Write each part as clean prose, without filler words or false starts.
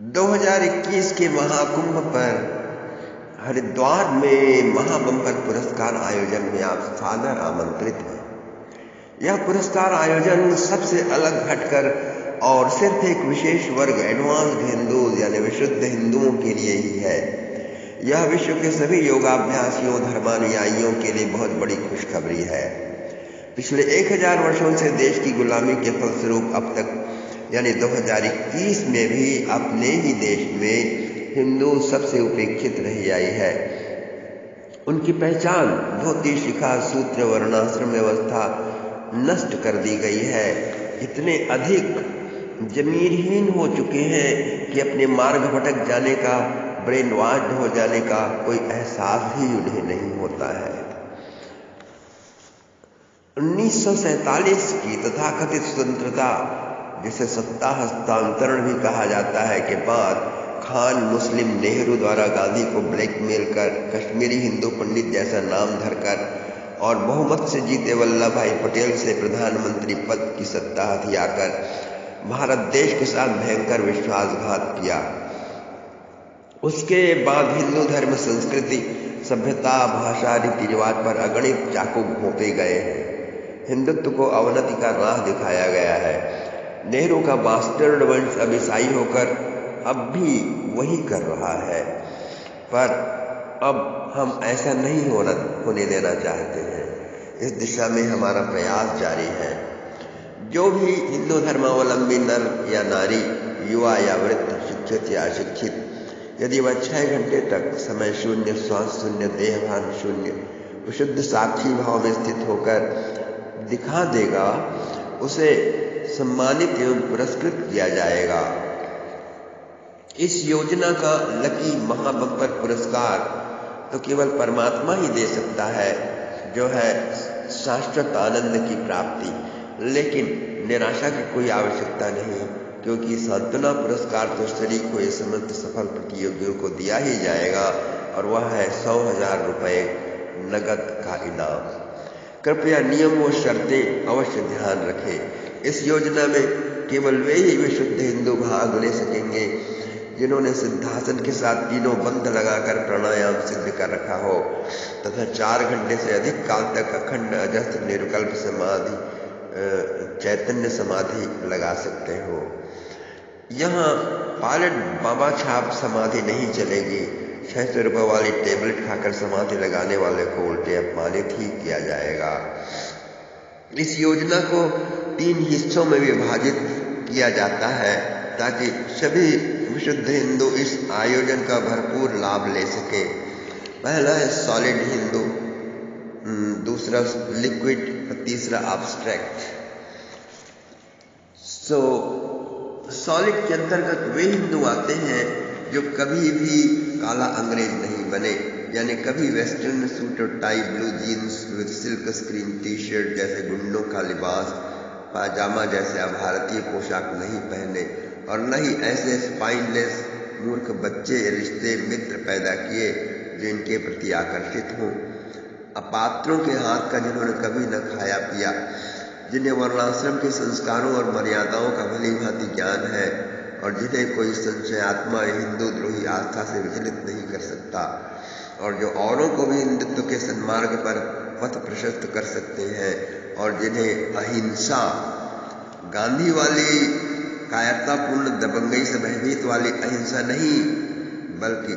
2021 के महाकुंभ पर हरिद्वार में महाबम्पर पुरस्कार आयोजन में आप सादर आमंत्रित हैं। यह पुरस्कार आयोजन सबसे अलग हटकर और सिर्फ एक विशेष वर्ग एडवांस्ड हिंदूज यानी विशुद्ध हिंदुओं के लिए ही है। यह विश्व के सभी योगाभ्यासियों धर्मानुयायियों के लिए बहुत बड़ी खुशखबरी है। पिछले 1000 वर्षों से देश की गुलामी के फलस्वरूप अब तक यानी 2021 में भी अपने ही देश में हिंदू सबसे उपेक्षित रही आई है। उनकी पहचान धोती शिखा सूत्र वर्णाश्रम व्यवस्था नष्ट कर दी गई है। इतने अधिक जमीरहीन हो चुके हैं कि अपने मार्ग भटक जाने का ब्रेन वॉश्ड हो जाने का कोई एहसास ही उन्हें नहीं होता है। 1947 की तथाकथित स्वतंत्रता जिसे सत्ता हस्तांतरण भी कहा जाता है के बाद खान मुस्लिम नेहरू द्वारा गांधी को ब्लैकमेल कर कश्मीरी हिंदू पंडित जैसा नाम धरकर और बहुमत से जीते वल्लभ भाई पटेल से प्रधानमंत्री पद की सत्ता हथियाकर भारत देश के साथ भयंकर विश्वासघात किया। उसके बाद हिंदू धर्म संस्कृति सभ्यता भाषा रीति रिवाज पर अगणित चाकू घोंपे गए हैं। हिंदुत्व को अवनति का राह दिखाया गया है। नेहरू का बास्टर्ड वंश अब ईसाई होकर अब भी वही कर रहा है, पर अब हम ऐसा नहीं होने देना चाहते हैं। इस दिशा में हमारा प्रयास जारी है। जो भी हिंदू धर्मावलंबी नर या नारी युवा या वृद्ध शिक्षित या अशिक्षित यदि वह 6 घंटे तक समय शून्य श्वास शून्य देहभान शून्य विशुद्ध साक्षी भाव में स्थित होकर दिखा देगा उसे सम्मानित एवं पुरस्कृत किया जाएगा। इस योजना का लकी महाबम्पर पुरस्कार तो केवल परमात्मा ही दे सकता है, जो है शाश्वत आनंद की प्राप्ति। लेकिन निराशा की कोई आवश्यकता नहीं, क्योंकि सांत्वना पुरस्कार तो शरीक हुए समस्त सफल प्रतियोगियों को दिया ही जाएगा और वह है 100,000 रुपये नगद का इनाम। कृपया नियम व शर्तें अवश्य ध्यान रखें। इस योजना में केवल वे ही विशुद्ध हिंदू भाग ले सकेंगे जिन्होंने सिद्धासन के साथ तीनों बंध लगाकर प्राणायाम सिद्ध कर रखा हो तथा 4 घंटे से अधिक काल तक अखंड अजस्त्र निर्विकल्प समाधि चैतन्य समाधि लगा सकते हो। यहाँ पायलट बाबा छाप समाधि नहीं चलेगी। 600 रुपये वाली टेबलेट खाकर समाधि लगाने वाले को उल्टे अपमानित ही किया जाएगा। इस योजना को 3 हिस्सों में विभाजित किया जाता है ताकि सभी विशुद्ध हिंदू इस आयोजन का भरपूर लाभ ले सके। पहला है सॉलिड हिंदू, दूसरा लिक्विड और तीसरा एब्स्ट्रैक्ट। सॉलिड के अंतर्गत वे हिंदू आते हैं जो कभी भी काला अंग्रेज नहीं बने, यानी कभी वेस्टर्न सूट और tie blue jeans with silk screen T shirt जैसे गुंडों का लिबास पाजामा जैसे भारतीय पोशाक नहीं पहने और न ही ऐसे स्पाइनलेस मूर्ख बच्चे रिश्ते मित्र पैदा किए जो इनके प्रति आकर्षित हों। अपात्रों के हाथ का जिन्होंने कभी न खाया पिया, जिन्हें वर्णाश्रम के संस्कारों और मर्यादाओं का भली भांति ज्ञान है और जिन्हें कोई संशयात्मा हिंदू द्रोही आस्था से विचलित नहीं कर सकता और जो औरों को भी हिंदुत्व के सन्मार्ग पर पथ प्रशस्त कर सकते हैं और जिन्हें अहिंसा गांधी वाली कायरतापूर्ण दबंगई से भयभीत वाली अहिंसा नहीं बल्कि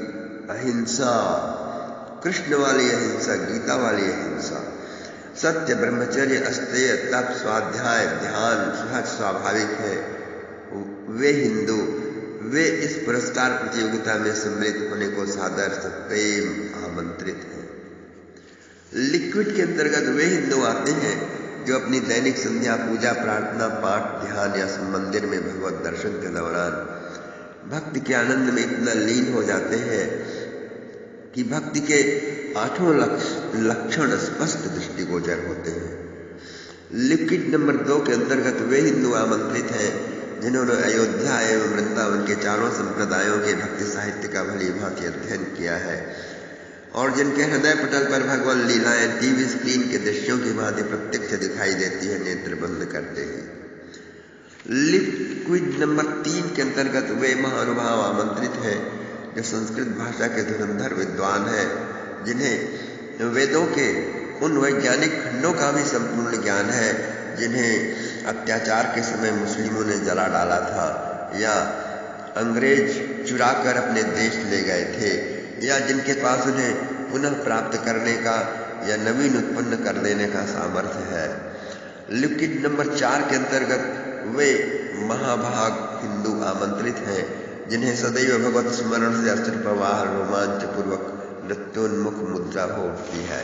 अहिंसा कृष्ण वाली अहिंसा गीता वाली अहिंसा सत्य ब्रह्मचर्य अस्तेय तप स्वाध्याय ध्यान सहज स्वाभाविक है, वे हिंदू वे इस पुरस्कार प्रतियोगिता में सम्मिलित होने को सादर सप्रेम आमंत्रित हैं। लिक्विड के अंतर्गत वे हिंदू आते हैं जो अपनी दैनिक संध्या पूजा प्रार्थना पाठ ध्यान या मंदिर में भगवत दर्शन के दौरान भक्ति के आनंद में इतना लीन हो जाते हैं कि भक्ति के 8 लक्षण स्पष्ट दृष्टिगोचर होते हैं। लिक्विड नंबर 2 के अंतर्गत वे हिंदू आमंत्रित हैं जिन्होंने अयोध्या एवं वृंदावन के चारों संप्रदायों के भक्ति साहित्य का भली भांति अध्ययन किया है और जिनके हृदय पटल पर भगवान लीलाएं टीवी स्क्रीन के दृश्यों की भांति प्रत्यक्ष दिखाई देती है नेत्र बंद करते ही। लिप क्विज नंबर 3 के अंतर्गत वे महानुभाव आमंत्रित हैं जो संस्कृत भाषा के धुरंधर विद्वान हैं, जिन्हें वेदों के उन वैज्ञानिक खंडों का भी संपूर्ण ज्ञान है जिन्हें अत्याचार के समय मुस्लिमों ने जला डाला था, या अंग्रेज चुरा कर अपने देश ले गए थे, या जिनके पास उन्हें पुनः प्राप्त करने का या नवीन उत्पन्न कर देने का सामर्थ्य है। लिपिड नंबर 4 के अंतर्गत वे महाभाग हिंदू आमंत्रित हैं जिन्हें सदैव भगवत स्मरण से अश्रु प्रवाह रोमांच पूर्वक नृत्योन्मुख मुद्रा हो उठती है।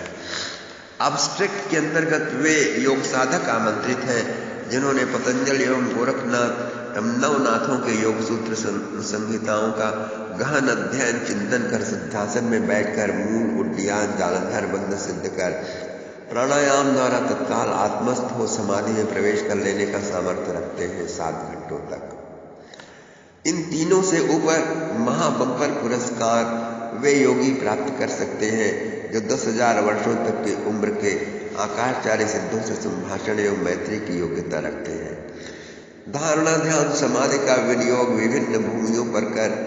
अब्स्ट्रैक्ट के अंतर्गत वे योग साधक आमंत्रित हैं जिन्होंने पतंजलि एवं गोरखनाथ नवनाथों के योग सूत्र संहिताओं का गहन अध्ययन चिंतन कर सिद्धासन में बैठकर मूल उड्डयन जालंधर बंध सिद्ध कर प्राणायाम द्वारा तत्काल आत्मस्थ हो समाधि में प्रवेश कर लेने का सामर्थ्य रखते हैं 7 घंटों तक। इन तीनों से ऊपर महाबंपर पुरस्कार वे योगी प्राप्त कर सकते हैं जो 10,000 वर्षों तक की उम्र के आकाशचार्य सिद्धों से संभाषण एवं मैत्री की योग्यता रखते हैं। धारणा ध्यान समाधि का विनियोग विभिन्न भूमियों पर कर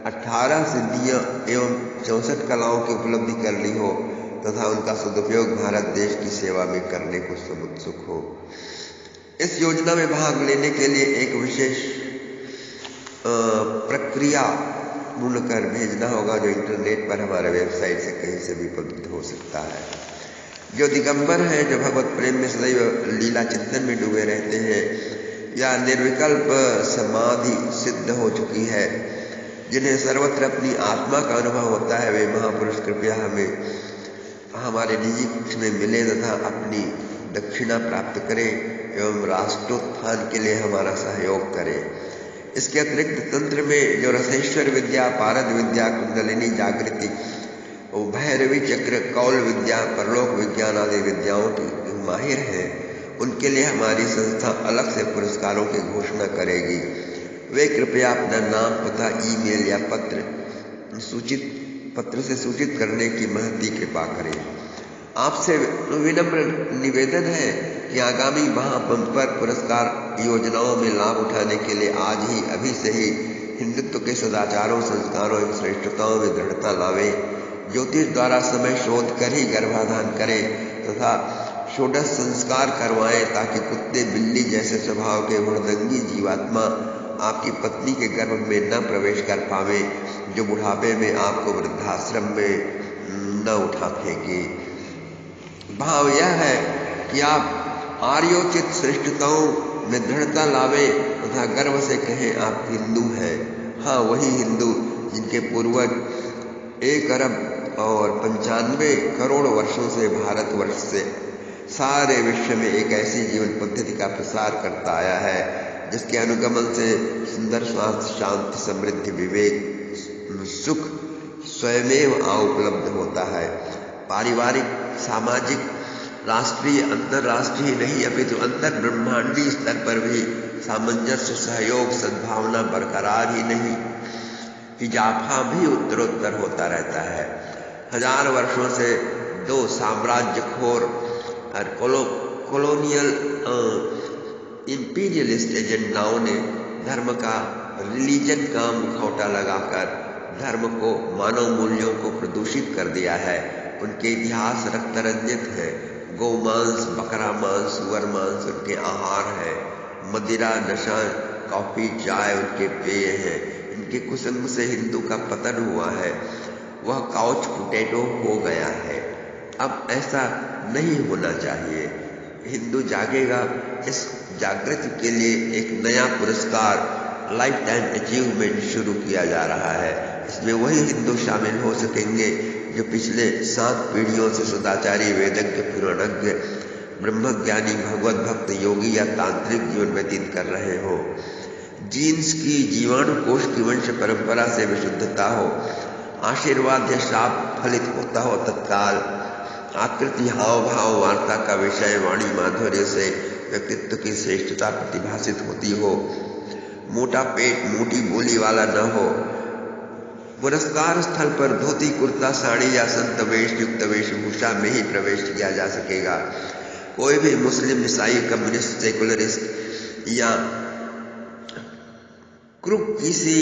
18 सिद्धियां एवं 64 कलाओं की उपलब्धि कर ली हो तथा उनका सदुपयोग भारत देश की सेवा में करने को समुत्सुक हो। इस योजना में भाग लेने के लिए एक विशेष प्रक्रिया पूर्ण कर भेजना होगा जो इंटरनेट पर हमारे वेबसाइट से कहीं से भी उपलब्ध हो सकता है। जो दिगंबर हैं, जो भगवत प्रेम में सदैव लीला चिंतन में डूबे रहते हैं, या निर्विकल्प समाधि सिद्ध हो चुकी है, जिन्हें सर्वत्र अपनी आत्मा का अनुभव होता है, वे महापुरुष कृपया हमें हमारे निजी कक्ष में मिले तथा अपनी दक्षिणा प्राप्त करें एवं राष्ट्रोत्थान के लिए हमारा सहयोग करें। इसके अतिरिक्त तंत्र में जो रसेश्वर विद्या, पारद विद्या, कुंडलिनी जागृति, भैरवी चक्र, कौल विद्या, परलोक विज्ञान आदि विद्याओं की माहिर हैं, उनके लिए हमारी संस्था अलग से पुरस्कारों की घोषणा करेगी। वे कृपया अपना नाम, पता, ईमेल या पत्र से सूचित करने की महती कृपा करें। आपसे विनम्र निवेदन है कि आगामी महाबंपर पुरस्कार योजनाओं में लाभ उठाने के लिए आज ही अभी से ही हिंदुत्व के सदाचारों, संस्कारों एवं श्रेष्ठताओं में दृढ़ता लावें, ज्योतिष द्वारा समय शोध कर ही गर्भाधान करें तथा षोडश संस्कार करवाएं ताकि कुत्ते बिल्ली जैसे स्वभाव के हुड़दंगी जीवात्मा आपकी पत्नी के गर्भ में न प्रवेश कर पावे, जो बुढ़ापे में आपको वृद्धाश्रम में न उठा फेंके। भाव यह है कि आप आर्योचित श्रेष्ठताओं में दृढ़ता लावे तथा गर्व से कहें आप हिंदू हैं। हाँ, वही हिंदू जिनके पूर्वज 1 अरब और 95 करोड़ वर्षों से भारतवर्ष से सारे विश्व में एक ऐसी जीवन पद्धति का प्रसार करता आया है जिसके अनुगमन से सुंदर स्वास्थ्य, शांति, समृद्धि, विवेक, सुख स्वयमेव उपलब्ध होता है। पारिवारिक, सामाजिक, राष्ट्रीय, अंतर्राष्ट्रीय नहीं अपितु अंतर ब्रह्मांडीय स्तर पर भी सामंजस्य, सहयोग, सद्भावना बरकरार ही नहीं, इजाफा भी उत्तरोत्तर होता रहता है। 1000 वर्षों से 2 साम्राज्यखोर और कॉलोनियल इंपीरियलिस्ट एजेंडाओं ने धर्म का, रिलीजन का मुखौटा लगाकर धर्म को, मानव मूल्यों को प्रदूषित कर दिया है। उनके इतिहास रक्तरंजित है। गौमांस, बकरा मांस, सुअर मांस उनके आहार है। मदिरा, नशा, कॉफी, चाय उनके पेय हैं। इनके कुसंग से हिंदू का पतन हुआ है, वह काउच पोटैटो हो गया है। अब ऐसा नहीं होना चाहिए। हिंदू जागेगा। इस जागृति के लिए एक नया पुरस्कार लाइफ टाइम अचीवमेंट शुरू किया जा रहा है। इसमें वही हिंदू शामिल हो सकेंगे जो पिछले 7 पीढ़ियों से सदाचारी, वेदज्ञ, पुराणज्ञ, ब्रह्मज्ञानी, भगवत भक्त, योगी या तांत्रिक जीवन व्यतीत कर रहे हो। जीन्स की, जीवाणु कोष की वंश परंपरा से विशुद्धता हो, आशीर्वाद या शाप फलित होता हो तत्काल, आकृति, हाव भाव, वार्ता का विषय, वाणी माधुर्य से व्यक्तित्व की श्रेष्ठता प्रतिभासित होती हो, मोटा पेट, मोटी बोली वाला न हो। पुरस्कार स्थल पर धोती, कुर्ता, साड़ी या संत वेश युक्त वेशभूषा में ही प्रवेश किया जा सकेगा। कोई भी मुस्लिम, ईसाई, कम्युनिस्ट, सेकुलरिस्ट या क्रूक किसी